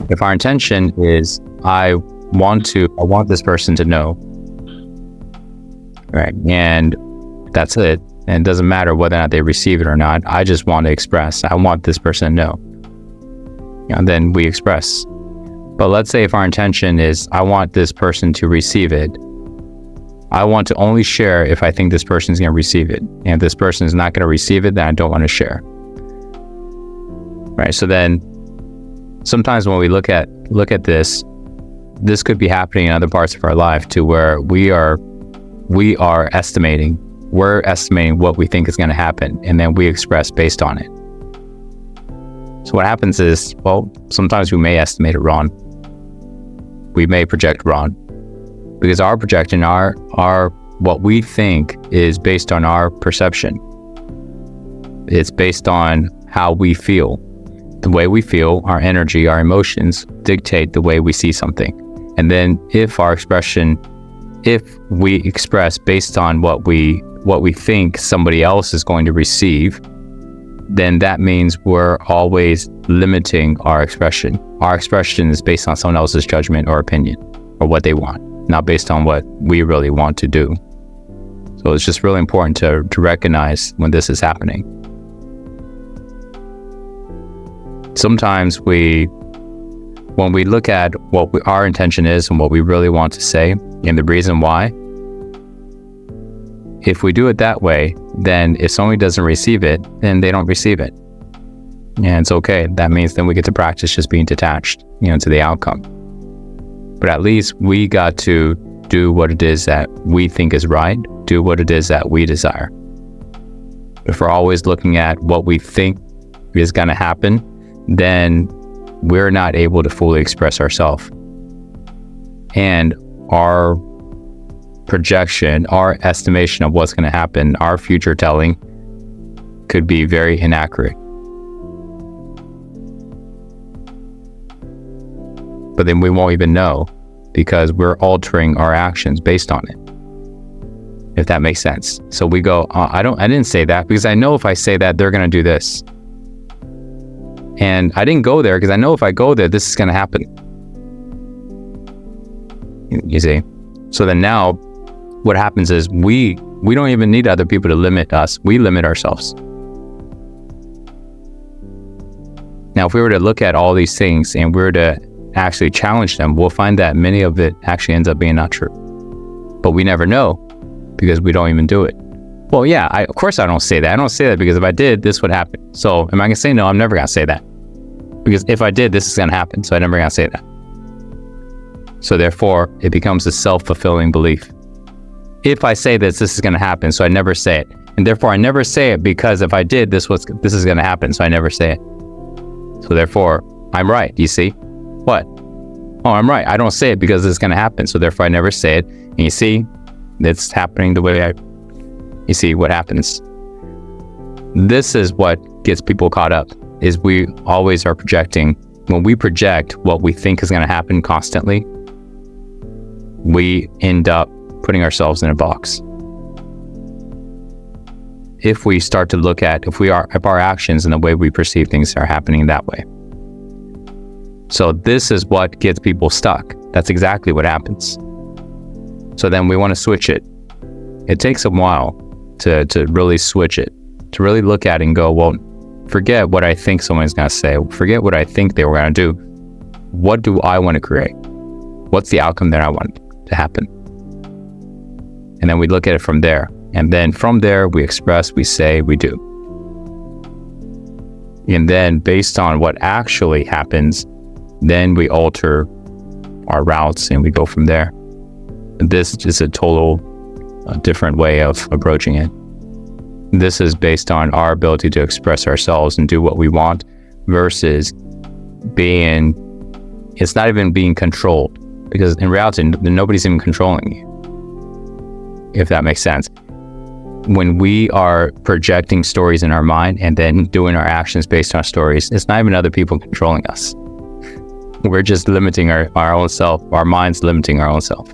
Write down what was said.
If our intention is, I want this person to know, right? And that's it. And it doesn't matter whether or not they receive it or not. I just want to express, I want this person to know. And then we express. But let's say if our intention is, I want this person to receive it. I want to only share if I think this person is going to receive it. And if this person is not going to receive it, then I don't want to share. Right? So then sometimes when we look at this could be happening in other parts of our life to where we're estimating what we think is going to happen, and then we express based on it. So what happens is, well, sometimes we may estimate it wrong. We may project wrong because our projection, our what we think is based on our perception. It's based on how we feel. The way we feel, our energy, our emotions dictate the way we see something. And then if we express based on what we think somebody else is going to receive, then that means we're always limiting our expression. Our expression is based on someone else's judgment or opinion or what they want, not based on what we really want to do. So it's just really important to recognize when this is happening. Sometimes when we look at what our intention is and what we really want to say and the reason why, if we do it that way, then if somebody doesn't receive it, then they don't receive it. And it's okay. That means then we get to practice just being detached, to the outcome. But at least we got to do what it is that we think is right, do what it is that we desire. If we're always looking at what we think is going to happen, then we're not able to fully express ourselves. And our projection, our estimation of what's going to happen, our future telling could be very inaccurate. But then we won't even know because we're altering our actions based on it, if that makes sense. So we go, I didn't say that because I know if I say that, they're going to do this. And I didn't go there because I know if I go there, this is going to happen. You see? So then now what happens is we don't even need other people to limit us. We limit ourselves. Now, if we were to look at all these things and we were to actually challenge them, we'll find that many of it actually ends up being not true. But we never know because we don't even do it. Well, yeah, of course I don't say that. I don't say that because if I did, this would happen. So am I going to say no? I'm never going to say that. Because if I did, this is going to happen. So I'm never going to say that. So therefore, it becomes a self-fulfilling belief. If I say this is going to happen, so I never say it. And therefore, I never say it because if I did, this is going to happen. So I never say it. So therefore, I'm right. You see? What? Oh, I'm right. I don't say it because it's going to happen. So therefore, I never say it. And you see, it's happening the way you see what happens. This is what gets people caught up, is we always are projecting. When we project what we think is going to happen constantly, we end up putting ourselves in a box. If we start to look at if our actions and the way we perceive things are happening that way. So this is what gets people stuck. That's exactly what happens. So then we want to switch it. It takes a while to really switch it, to really look at it and go, well, forget what I think someone's going to say. Forget what I think they were going to do. What do I want to create? What's the outcome that I want to happen? And then we look at it from there. And then from there, we express, we say, we do. And then based on what actually happens, then we alter our routes and we go from there. This is a total different way of approaching it. This is based on our ability to express ourselves and do what we want versus it's not even being controlled, because in reality, nobody's even controlling you, if that makes sense. When we are projecting stories in our mind and then doing our actions based on stories, it's not even other people controlling us. We're just limiting our own self, our mind's limiting our own self.